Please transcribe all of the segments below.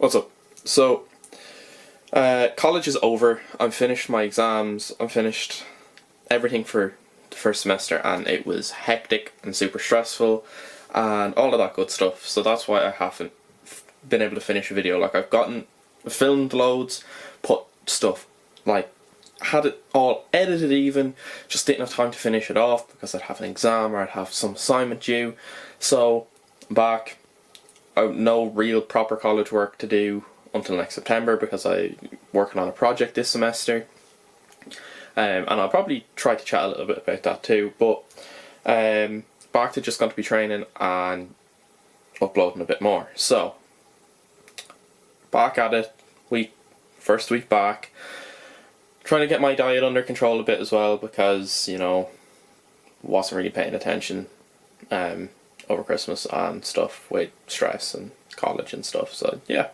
What's up? So, college is over. I've finished my exams. I've finished everything for the first semester, and it was hectic and super stressful and all of that good stuff. So that's why I haven't been able to finish a video. Like, filmed loads, put stuff, like, had it all edited even, just didn't have time to finish it off because I'd have an exam or I'd have some assignment due. So, I'm back. No real proper college work to do until next September because I'm working on a project this semester, and I'll probably try to chat a little bit about that too, but back to just going to be training and uploading a bit more. So back at it, first week back, trying to get my diet under control a bit as well because, you know, wasn't really paying attention over Christmas and stuff with stress and college and stuff, so yeah.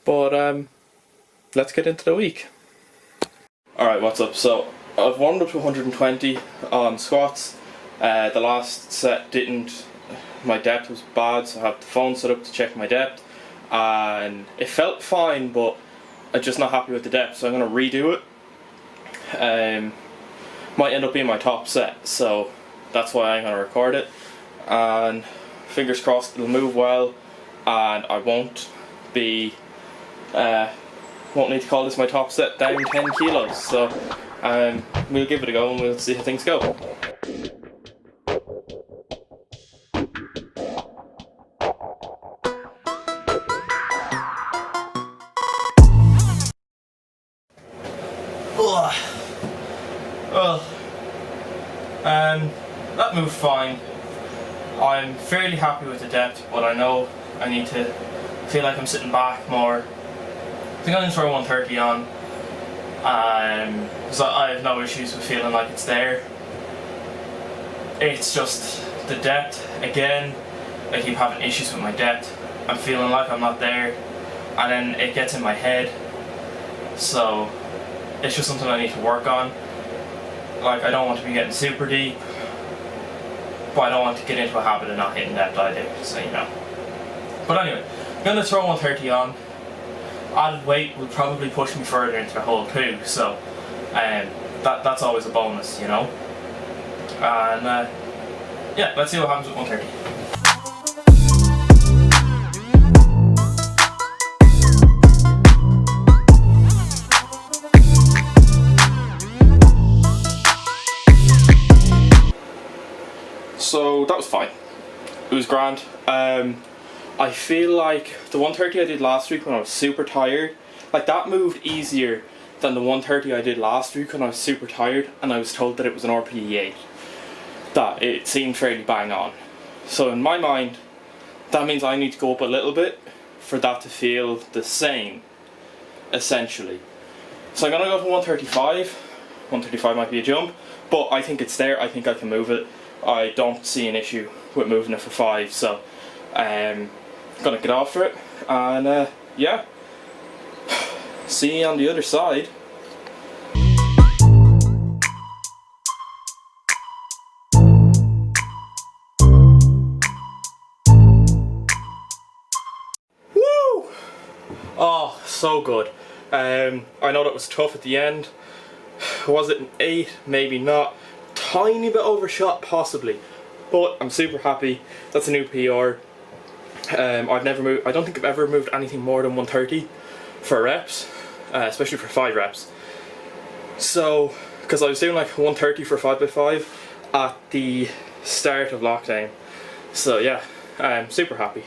But let's get into the week. Alright, what's up? So I've warmed up to 120 on squats. The last set my depth was bad, so I have the phone set up to check my depth, and it felt fine, but I'm just not happy with the depth, so I'm going to redo it. Might end up being my top set, so that's why I'm going to record it, and fingers crossed it'll move well and I won't need to call this my top set down 10 kilos. So we'll give it a go and we'll see how things go. That moved fine. I'm fairly happy with the depth, but I know I need to feel like I'm sitting back more. I think I'm going to throw 130 on, because I have no issues with feeling like it's there. It's just the depth. Again, I keep having issues with my depth. I'm feeling like I'm not there, and then it gets in my head. So it's just something I need to work on. Like, I don't want to be getting super deep, but I don't want to get into a habit of not hitting depth either, so you know. But anyway, I'm going to throw 130 on. Added weight will probably push me further into the hole too, so that's always a bonus, you know. And yeah, let's see what happens with 130. So that was fine. It was grand. I feel like the 130 I did last week when I was super tired, like that moved easier than the 130 I did last week when I was super tired and I was told that it was an RPE 8. That it seemed fairly bang on. So in my mind, that means I need to go up a little bit for that to feel the same, essentially. So I'm gonna go to 135. 135 might be a jump, but I think it's there. I think I can move it. I don't see an issue with moving it for 5, so gonna get after it, and yeah, see you on the other side. Woo! Oh, so good. I know that was tough at the end. Was it an 8? Maybe not. Tiny bit overshot possibly, but I'm super happy. That's a new PR. I've never moved, I don't think I've ever moved anything more than 130 for reps, especially for 5 reps. So, because I was doing like 130 for 5x5 at the start of lockdown. So yeah, I'm super happy.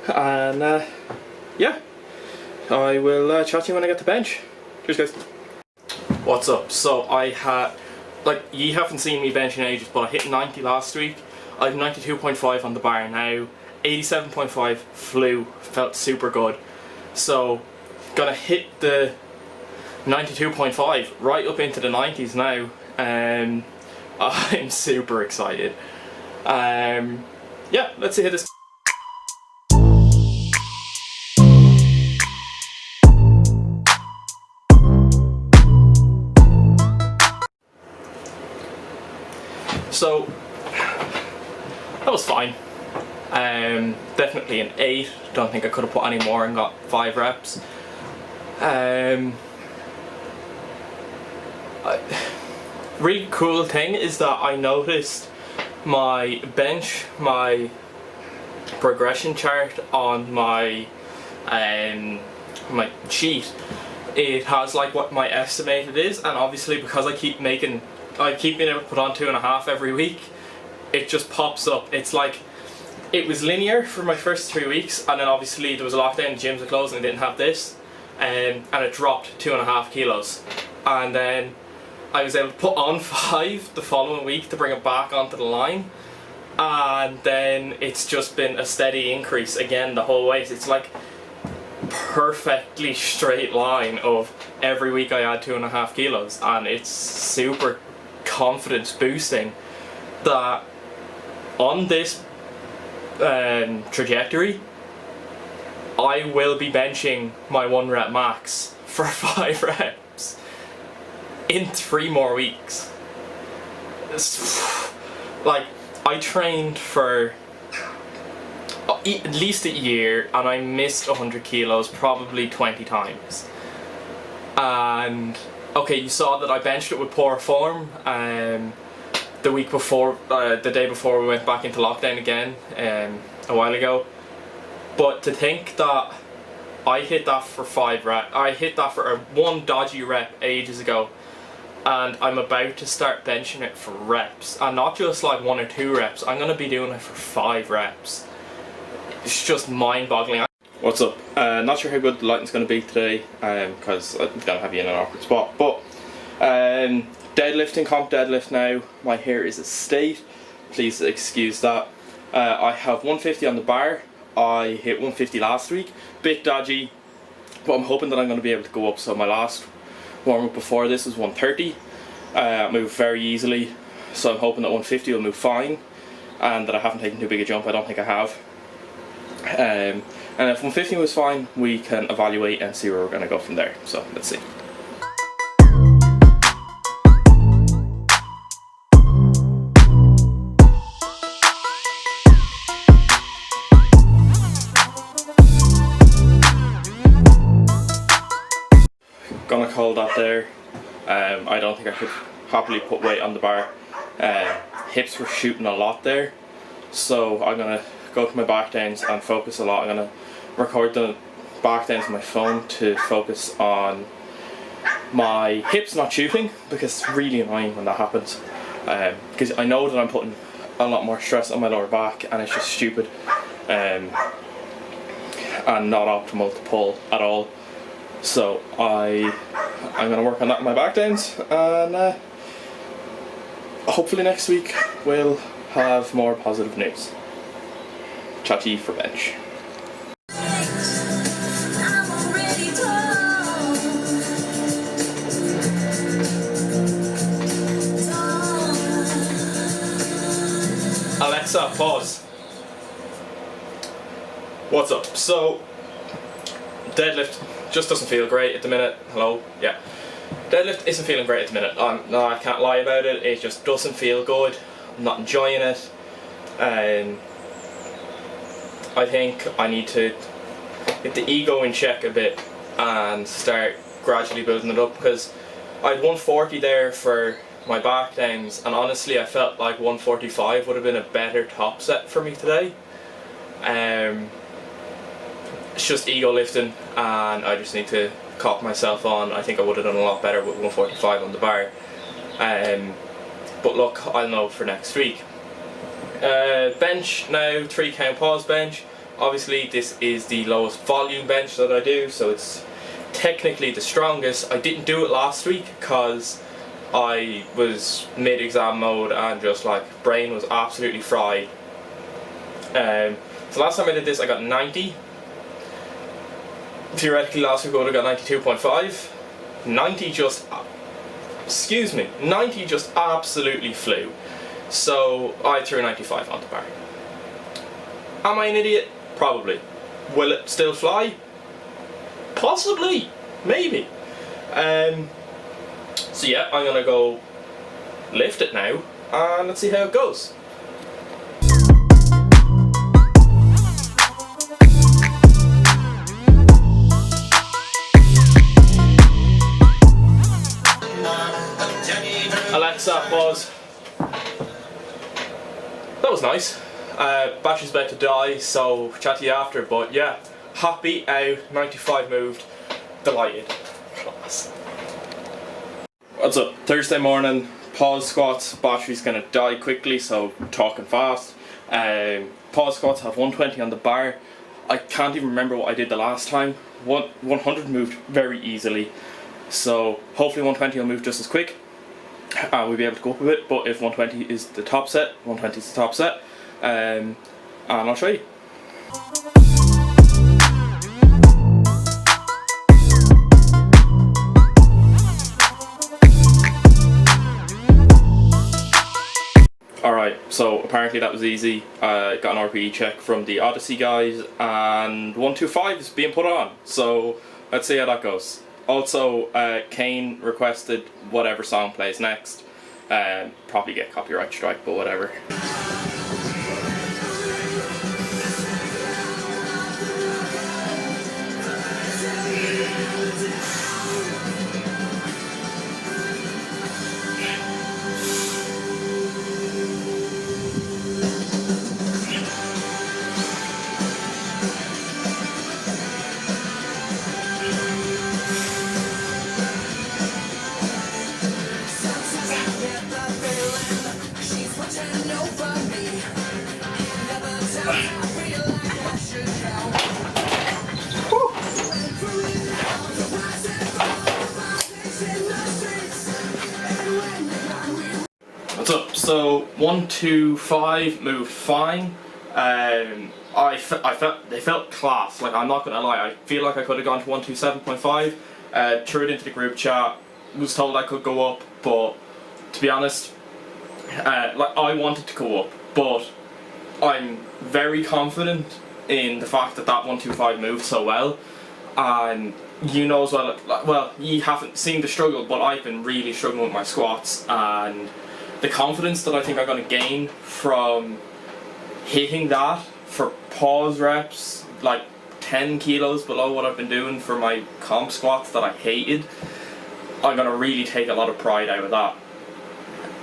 And yeah, I will chat to you when I get to bench. Cheers guys. What's up? So I had, like, you haven't seen me bench in ages, but I hit 90 last week. I have 92.5 on the bar now. 87.5 flew, felt super good. So, gonna hit the 92.5 right up into the 90s now. I'm super excited. Yeah, let's see how this. So, that was fine. Definitely an 8. Don't think I could have put any more and got 5 reps. Really cool thing is that I noticed my bench, my progression chart on my my sheet, it has like what my estimated is, and obviously because I keep being able to put on 2.5 every week, it just pops up. It's like it was linear for my first 3 weeks, and then obviously there was a lockdown, gyms were closed and I didn't have this, and it dropped 2.5 kilos, and then I was able to put on 5 the following week to bring it back onto the line, and then it's just been a steady increase again the whole way. It's like perfectly straight line of every week I add 2.5 kilos, and it's super confidence boosting that on this trajectory I will be benching my 1 rep max for 5 reps in 3 more weeks. Like, I trained for at least a year and I missed 100 kilos probably 20 times. And okay, you saw that I benched it with poor form the week before, the day before we went back into lockdown again a while ago. But to think that I hit that for 5 reps, I hit that for one dodgy rep ages ago, and I'm about to start benching it for reps, and not just like 1 or 2 reps. I'm going to be doing it for 5 reps. It's just mind-boggling. What's up? Not sure how good the lighting's going to be today, because I'm going to have you in an awkward spot, but deadlifting, comp deadlift now. My hair is a state, please excuse that. I have 150 on the bar. I hit 150 last week, bit dodgy, but I'm hoping that I'm going to be able to go up. So my last warm-up before this was 130. I moved very easily, so I'm hoping that 150 will move fine, and that I haven't taken too big a jump. I don't think I have. And if 150 was fine, we can evaluate and see where we're going to go from there. So let's see. Gonna call that there. I don't think I could happily put weight on the bar. Hips were shooting a lot there, so I'm gonna go to my back downs and focus a lot. I'm gonna record the back downs on my phone to focus on my hips not shooting, because it's really annoying when that happens. Because I know that I'm putting a lot more stress on my lower back, and it's just stupid and not optimal to pull at all. So I'm going to work on that in my back downs, and hopefully next week we'll have more positive news. Chat to you for bench. Alexa, pause. What's up? So, deadlift just doesn't feel great at the minute. Hello? Yeah. Deadlift isn't feeling great at the minute. No, I can't lie about it. It just doesn't feel good. I'm not enjoying it. I think I need to get the ego in check a bit and start gradually building it up, because I had 140 there for my back downs, and honestly I felt like 145 would have been a better top set for me today. It's just ego lifting, and I just need to cop myself on. I think I would have done a lot better with 145 on the bar. But look, I'll know for next week. Bench now, 3 count pause bench. Obviously this is the lowest volume bench that I do, so it's technically the strongest. I didn't do it last week because I was mid-exam mode and just like brain was absolutely fried. So last time I did this I got 90. Theoretically last week I would have got 92.5. 90 just, excuse me, 90 just absolutely flew. So I threw 95 on the bar. Am I an idiot? Probably. Will it still fly? Possibly. Maybe. So yeah, I'm gonna go lift it now and let's see how it goes. Right, battery's about to die, so chat to you after, but yeah, happy out, 95 moved, delighted. Class. What's up? Thursday morning, pause squats, battery's gonna die quickly, so talking fast. Pause squats have 120 on the bar. I can't even remember what I did the last time. 100 moved very easily, so hopefully 120 will move just as quick. We'll be able to go up with it, but if 120 is the top set, 120 is the top set, and I'll show you. Alright, so apparently that was easy. Got an RPE check from the Odyssey guys, and 125 is being put on, so let's see how that goes. Also, Kane requested whatever song plays next. Probably get copyright strike, but whatever. What's up? So 125 moved fine. I felt they felt class. Like, I'm not gonna lie, I feel like I could have gone to 127.5. Threw it into the group chat. Was told I could go up, but to be honest, like, I wanted to go up, but I'm very confident in the fact that 125 moved so well, and you know as well, you haven't seen the struggle, but I've been really struggling with my squats, and the confidence that I think I'm going to gain from hitting that for pause reps, like 10 kilos below what I've been doing for my comp squats that I hated, I'm going to really take a lot of pride out of that.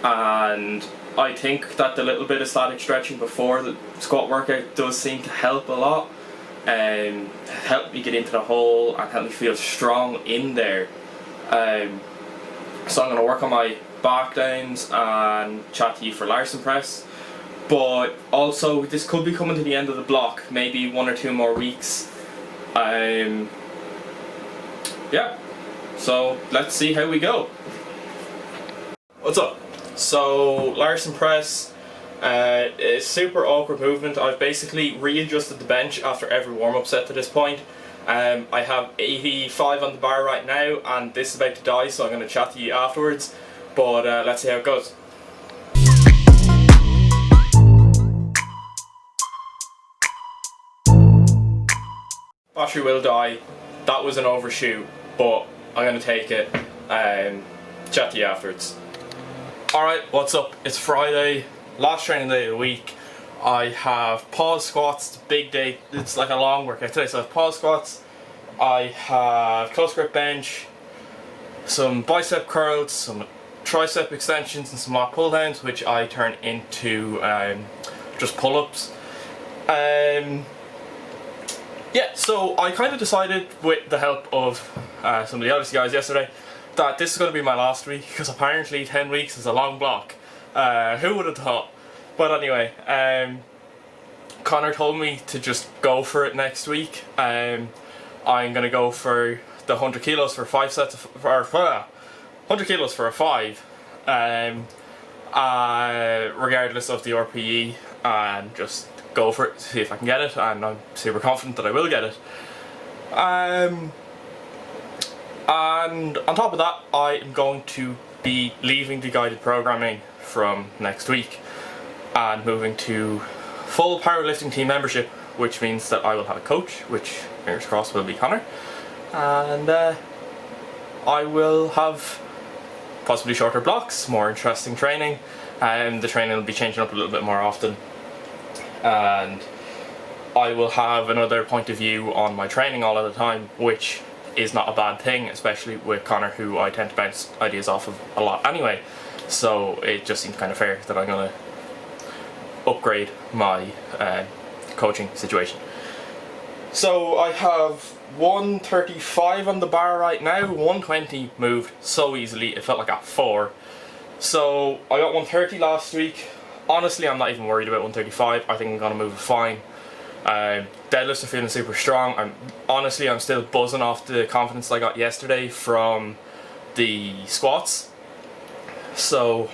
And I think that the little bit of static stretching before the squat workout does seem to help a lot, and help me get into the hole and help me feel strong in there. So I'm going to work on my back downs and chat to you for Larsen press, but also this could be coming to the end of the block, maybe 1 or 2 more weeks. Yeah, so let's see how we go. What's up? So Larsen press, a super awkward movement. I've basically readjusted the bench after every warm-up set to this point. I have 85 on the bar right now, and this is about to die, so I'm going to chat to you afterwards, but let's see how it goes. Battery will die. That was an overshoot, but I'm going to take it. Chat to you afterwards. Alright, what's up? It's Friday, last training day of the week. I have pause squats, big day, it's like a long workout today, so I have pause squats, I have close grip bench, some bicep curls, some tricep extensions and some lat pull downs, which I turn into just pull-ups. Yeah, so I kind of decided, with the help of some of the Odyssey guys yesterday, that this is going to be my last week, because apparently 10 weeks is a long block. Who would have thought? But anyway, Connor told me to just go for it next week. I'm going to go for the 100 kilos for 5 sets of, or 100 kilos for a 5, regardless of the RPE, and just go for it, see if I can get it, and I'm super confident that I will get it. And on top of that, I am going to be leaving the guided programming from next week and moving to full powerlifting team membership, which means that I will have a coach, which fingers crossed will be Connor, and I will have possibly shorter blocks, more interesting training, and the training will be changing up a little bit more often, and I will have another point of view on my training all of the time, which is not a bad thing, especially with Connor, who I tend to bounce ideas off of a lot anyway, so it just seems kind of fair that I'm going to upgrade my coaching situation. So I have 135 on the bar right now. 120 moved so easily, it felt like a 4. So I got 130 last week. Honestly, I'm not even worried about 135. I think I'm gonna move it fine. Deadlifts are feeling super strong. I'm still buzzing off the confidence I got yesterday from the squats. So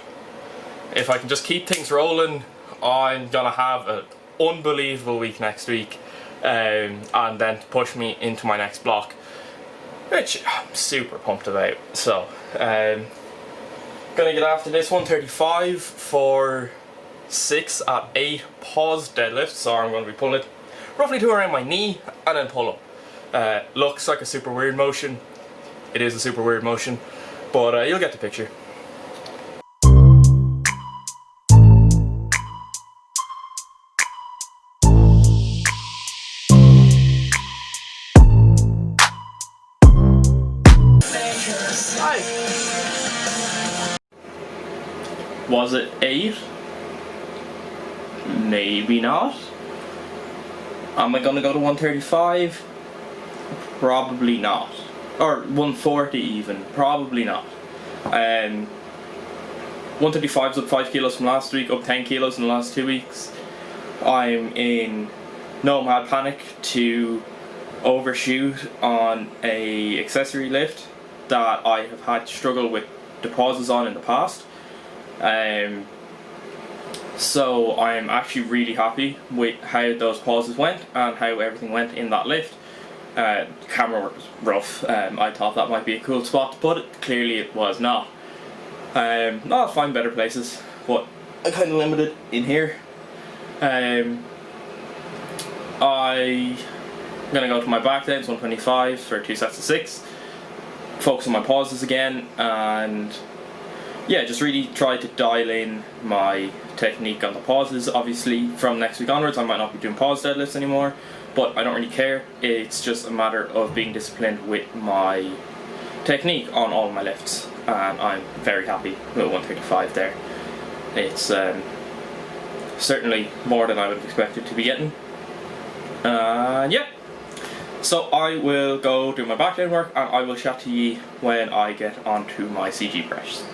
if I can just keep things rolling, I'm gonna have an unbelievable week next week, and then push me into my next block, which I'm super pumped about. So gonna get after this 135 for 6 at 8 pause deadlifts. So I'm going to be pulling it roughly to around my knee and then pull up. Looks like a super weird motion. It is a super weird motion, but you'll get the picture. Was it 8? Maybe not. Am I gonna go to 135? Probably not. Or 140 even, probably not. 135's up 5 kilos from last week, up 10 kilos in the last 2 weeks. I'm in no mad panic to overshoot on a accessory lift that I have had to struggle with the pauses on in the past. So I'm actually really happy with how those pauses went and how everything went in that lift. Camera work was rough. I thought that might be a cool spot to put it. Clearly it was not. I'll find better places, but I'm kind of limited in here. I'm gonna go to my back then, 125 for 2 sets of 6. Focus on my pauses again, and yeah, just really try to dial in my technique on the pauses. Obviously from next week onwards I might not be doing pause deadlifts anymore, but I don't really care. It's just a matter of being disciplined with my technique on all my lifts, and I'm very happy with 135 there. It's certainly more than I would have expected to be getting. Yeah, so I will go do my back down work, and I will chat to you when I get onto my CG press.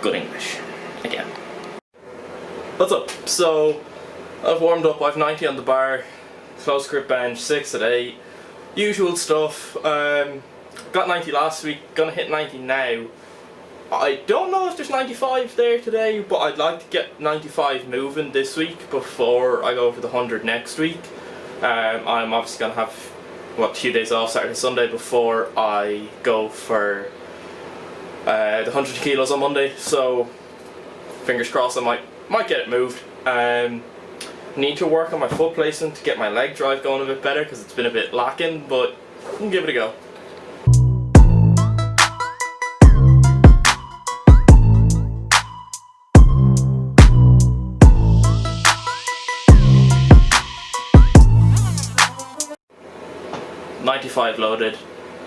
Good English again. What's up? So I've warmed up. I've 90 on the bar, close grip bench, 6 at 8, usual stuff. Got 90 last week, gonna hit 90 now. I don't know if there's 95 there today, but I'd like to get 95 moving this week before I go for the 100 next week. I'm obviously gonna have a few days off, Saturday, Sunday, before I go for the 100 kilos on Monday, so fingers crossed I might get it moved. Need to work on my foot placement to get my leg drive going a bit better because it's been a bit lacking, but we'll give it a go. .95 loaded,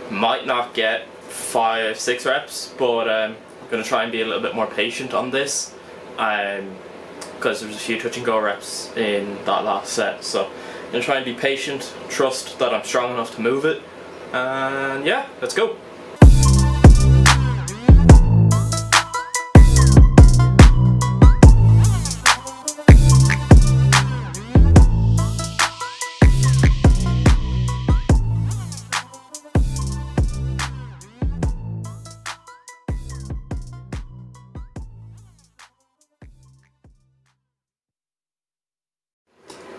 might not get 5-6 reps, but I'm going to try and be a little bit more patient on this, because there was a few touch and go reps in that last set, so I'm going to try and be patient, trust that I'm strong enough to move it, and yeah, let's go.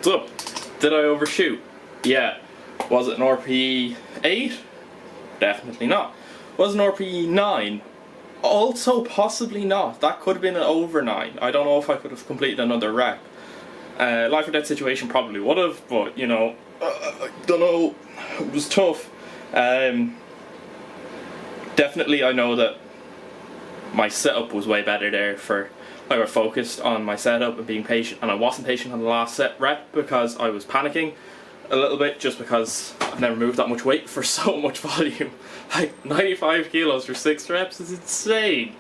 So, did I overshoot? Yeah. Was it an RPE 8? Definitely not. Was it an RPE 9? Also possibly not. That could have been an over 9. I don't know if I could have completed another rep. Life or death situation probably would have, but you know, I don't know. It was tough. Definitely I know that my setup was way better there. I was focused on my setup and being patient, and I wasn't patient on the last set rep because I was panicking a little bit, just because I've never moved that much weight for so much volume. Like 95 kilos for 6 reps is insane.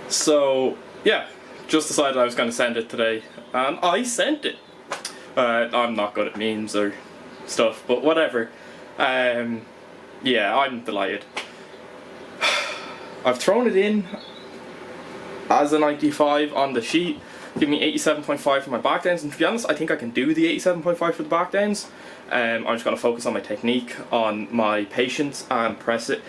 So yeah, just decided I was going to send it today, and I sent it. I'm not good at memes or stuff, but whatever. Yeah, I'm delighted. I've thrown it in as a 95 on the sheet, give me 87.5 for my backdowns, and to be honest, I think I can do the 87.5 for the backdowns. I'm just going to focus on my technique, on my patience, and press it,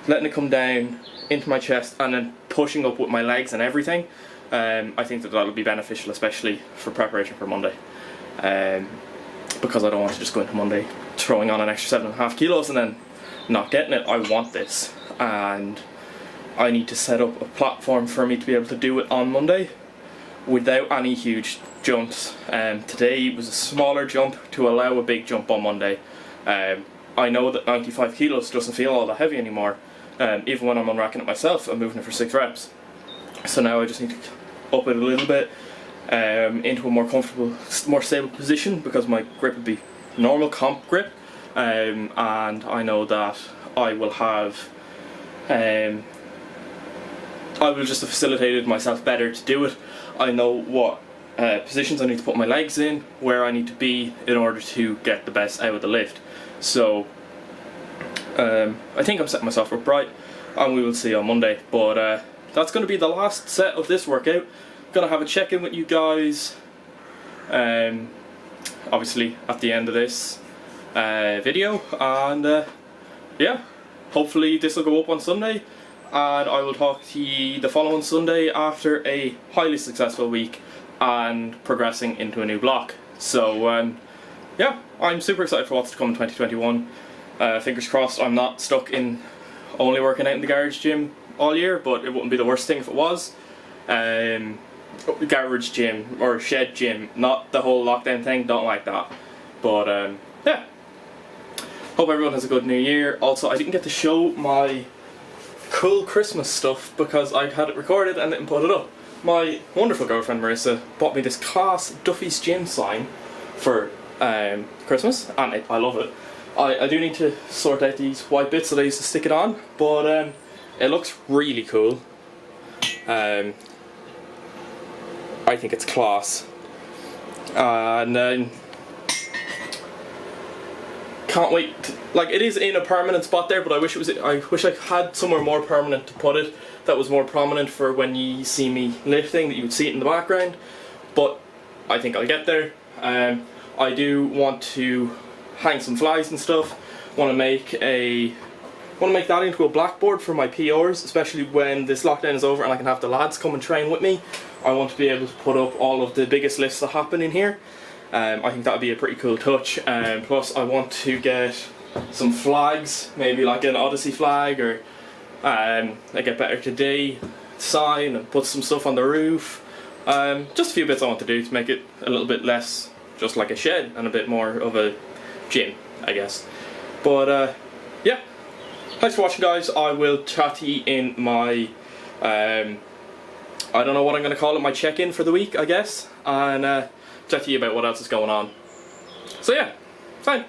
letting it come down into my chest, and then pushing up with my legs and everything. I think that'll be beneficial, especially for preparation for Monday. Because I don't want to just go into Monday throwing on an extra 7.5 kilos and then not getting it. I want this, and I need to set up a platform for me to be able to do it on Monday without any huge jumps. Today was a smaller jump to allow a big jump on Monday. I know that 95 kilos doesn't feel all that heavy anymore. Even when I'm unracking it myself, I'm moving it for 6 reps. So now I just need to up it a little bit into a more comfortable, more stable position, because my grip would be normal comp grip, and I know that I will have I will just have facilitated myself better to do it. I know what positions I need to put my legs in, where I need to be in order to get the best out of the lift. So I think I'm setting myself up right, and we will see on Monday. But that's going to be the last set of this workout. I'm going to have a check-in with you guys obviously at the end of this video, and yeah, hopefully this will go up on Sunday, and I will talk to you the following Sunday after a highly successful week and progressing into a new block. So yeah, I'm super excited for what's to come in 2021. Fingers crossed I'm not stuck in only working out in the garage gym all year, but it wouldn't be the worst thing if it was. Garage gym or shed gym, not the whole lockdown thing, don't like that. But yeah, hope everyone has a good new year. Also, I didn't get to show my cool Christmas stuff because I had it recorded and didn't put it up. My wonderful girlfriend Marissa bought me this class Duffy's Gym sign for Christmas, and I love it. I do need to sort out these white bits that I used to stick it on, but it looks really cool. I think it's class, and then can't wait to, like, it is in a permanent spot there, but I wish I had somewhere more permanent to put it, that was more prominent for when you see me lifting, that you would see it in the background. But I think I'll get there. I do want to hang some flags and stuff. Want to make that into a blackboard for my PRs, especially when this lockdown is over and I can have the lads come and train with me. I want to be able to put up all of the biggest lifts that happen in here. I think that would be a pretty cool touch. Plus I want to get some flags, maybe like an Odyssey flag, or I Get Better Today sign, and put some stuff on the roof. Just a few bits I want to do to make it a little bit less just like a shed and a bit more of a gym, I guess. But yeah, thanks for watching, guys. I will chat to you in my I don't know what I'm going to call it, my check-in for the week, I guess, and chat to you about what else is going on. So yeah, fine.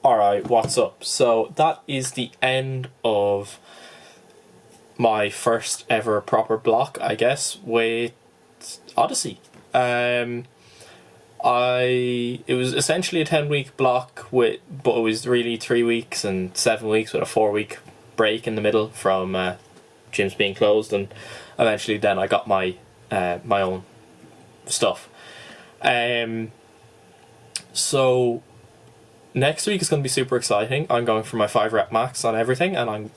Alright, what's up? So that is the end of my first ever proper block, I guess, with Odyssey. It was essentially a 10-week block but it was really 3 weeks and 7 weeks with a 4-week break in the middle from gyms being closed, and eventually then I got my my own stuff. So next week is going to be super exciting. I'm going for my 5 rep max on everything, and I'm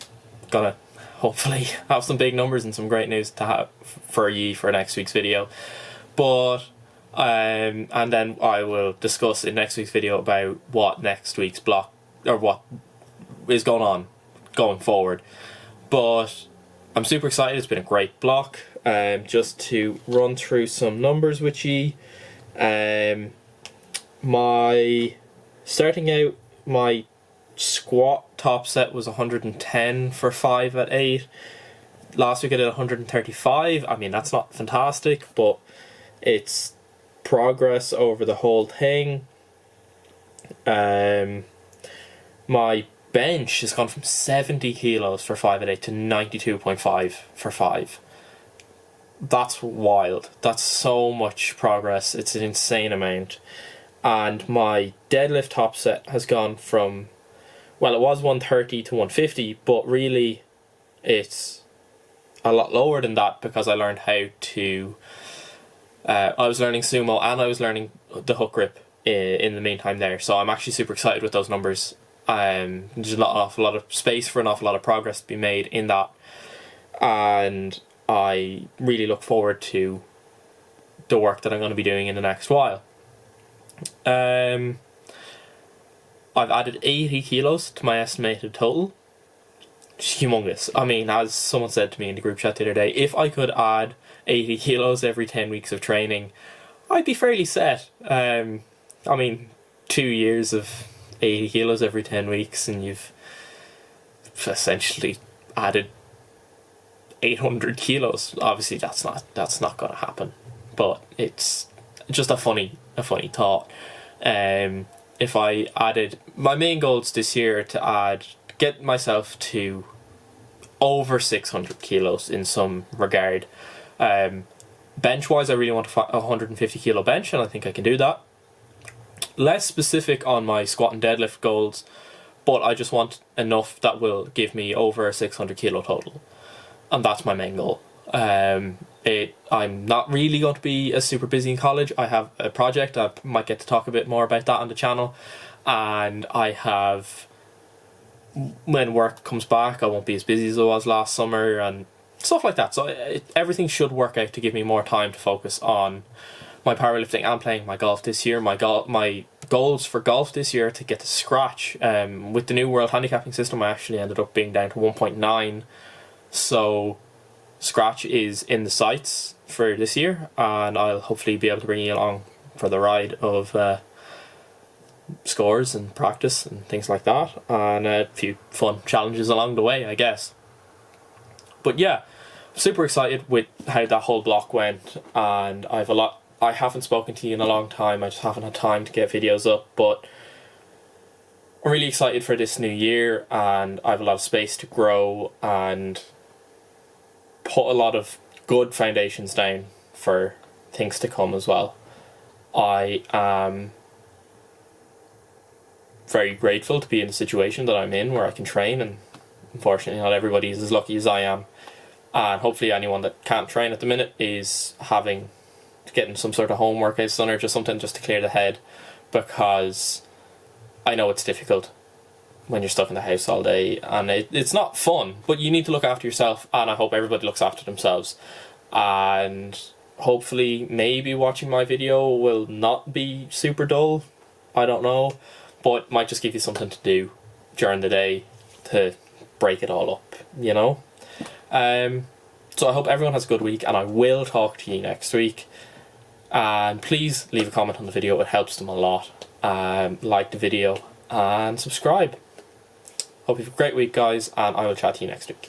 gonna hopefully have some big numbers and some great news to have for you for next week's video. But and then I will discuss in next week's video about what next week's block, or what is going on going forward. But I'm super excited. It's been a great block. Just to run through some numbers with you. My starting out, my squat top set was 110 for 5 at 8. Last week I did 135. I mean, that's not fantastic, but it's progress over the whole thing. My bench has gone from 70 kilos for 5 at 8 to 92.5 for 5. That's wild. That's so much progress. It's an insane amount. And my deadlift top set has gone from, well, it was 130 to 150, but really it's a lot lower than that because I learned how to... I was learning sumo and I was learning the hook grip in the meantime there. So I'm actually super excited with those numbers. There's an awful lot of space for an awful lot of progress to be made in that. And I really look forward to the work that I'm going to be doing in the next while. I've added 80 kilos to my estimated total. It's humongous. I mean, as someone said to me in the group chat the other day, if I could add 80 kilos every 10 weeks of training, I'd be fairly set. I mean, 2 years of 80 kilos every 10 weeks and you've essentially added 800 kilos. Obviously that's not going to happen, but it's just a funny thought. If I added, my main goals this year to get myself to over 600 kilos in some regard. Bench wise, I really want a 150 kilo bench, and I think I can do that. Less specific on my squat and deadlift goals, but I just want enough that will give me over a 600 kilo total, and that's my main goal. I'm not really going to be as super busy in college. I have a project. I might get to talk a bit more about that on the channel, and when work comes back, I won't be as busy as I was last summer and stuff like that. So everything should work out to give me more time to focus on my powerlifting and playing my golf this year. My goals for golf this year to get to scratch. With the new world handicapping system, I actually ended up being down to 1.9. So scratch is in the sights for this year, and I'll hopefully be able to bring you along for the ride of scores and practice and things like that, and a few fun challenges along the way, I guess. But yeah, super excited with how that whole block went, and I haven't spoken to you in a long time. I just haven't had time to get videos up, but I'm really excited for this new year, and I have a lot of space to grow and put a lot of good foundations down for things to come as well. I am very grateful to be in the situation that I'm in where I can train, and unfortunately not everybody is as lucky as I am, and hopefully anyone that can't train at the minute is getting some sort of home workouts done or just something just to clear the head, because I know it's difficult when you're stuck in the house all day, and it's not fun, but you need to look after yourself, and I hope everybody looks after themselves. And hopefully maybe watching my video will not be super dull, I don't know, but might just give you something to do during the day to break it all up, you know. So I hope everyone has a good week, and I will talk to you next week. And please leave a comment on the video, it helps them a lot. Like the video and subscribe. Hope you have a great week, guys, and I will chat to you next week.